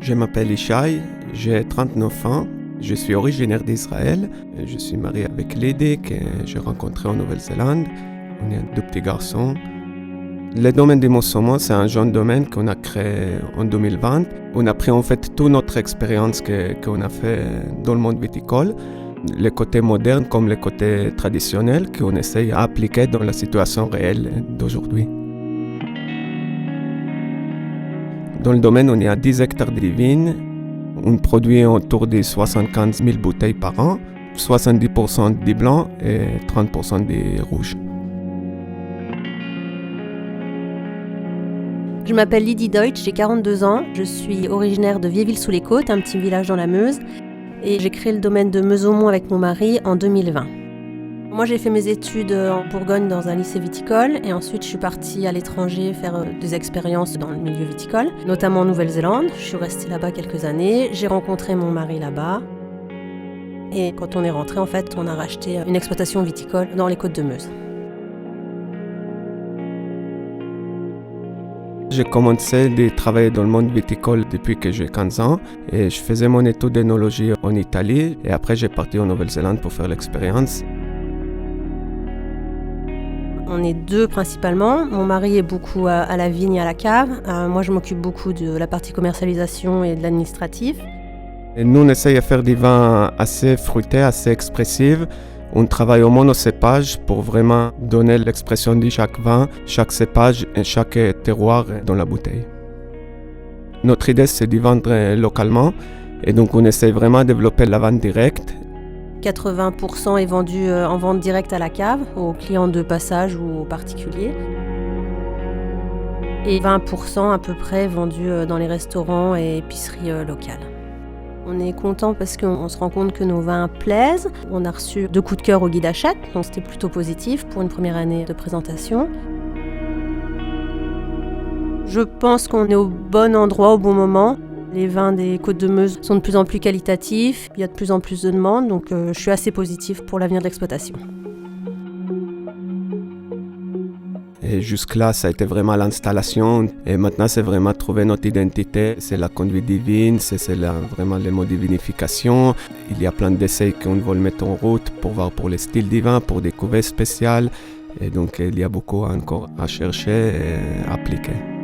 Je m'appelle Ishai, j'ai 39 ans, je suis originaire d'Israël. Je suis marié avec Lady que j'ai rencontrée en Nouvelle-Zélande. On a 2 petits garçons. Le domaine des Mosomos, c'est un jeune domaine qu'on a créé en 2020. On a pris en fait toute notre expérience qu'on a fait dans le monde viticole, les côtés modernes comme les côtés traditionnels qu'on essaye d'appliquer dans la situation réelle d'aujourd'hui. Dans le domaine, on est à 10 hectares de vignes. On produit autour de 75 000 bouteilles par an, 70% des blancs et 30% des rouges. Je m'appelle Lydie Deutsch, j'ai 42 ans. Je suis originaire de Viéville-sous-les-Côtes, un petit village dans la Meuse. Et j'ai créé le domaine de Meuse-Aumont avec mon mari en 2020. Moi, j'ai fait mes études en Bourgogne dans un lycée viticole et ensuite je suis partie à l'étranger faire des expériences dans le milieu viticole, notamment en Nouvelle-Zélande. Je suis restée là-bas quelques années, j'ai rencontré mon mari là-bas et quand on est rentré, en fait, on a racheté une exploitation viticole dans les Côtes de Meuse. J'ai commencé à travailler dans le monde viticole depuis que j'ai 15 ans et je faisais mon étude d'œnologie en Italie et après j'ai parti en Nouvelle-Zélande pour faire l'expérience. On est 2 principalement. Mon mari est beaucoup à la vigne et à la cave. Moi, je m'occupe beaucoup de la partie commercialisation et de l'administratif. Et nous, on essaye de faire des vins assez fruités, assez expressifs. On travaille au monocépage pour vraiment donner l'expression de chaque vin, chaque cépage et chaque terroir dans la bouteille. Notre idée, c'est de vendre localement et donc on essaye vraiment de développer la vente directe. 80% est vendu en vente directe à la cave, aux clients de passage ou aux particuliers. Et 20% à peu près vendu dans les restaurants et épiceries locales. On est content parce qu'on se rend compte que nos vins plaisent. On a reçu 2 coups de cœur au guide Hachette, donc c'était plutôt positif pour une première année de présentation. Je pense qu'on est au bon endroit au bon moment. Les vins des Côtes de Meuse sont de plus en plus qualitatifs, il y a de plus en plus de demandes, donc je suis assez positive pour l'avenir de l'exploitation. Et jusque-là, ça a été vraiment l'installation. Et maintenant, c'est vraiment trouver notre identité. C'est la conduite divine, vraiment les mots de vinification. Il y a plein d'essais qu'on veut mettre en route pour voir pour les styles des vins, pour des cuvées spéciales. Et donc, il y a beaucoup encore à chercher et à appliquer.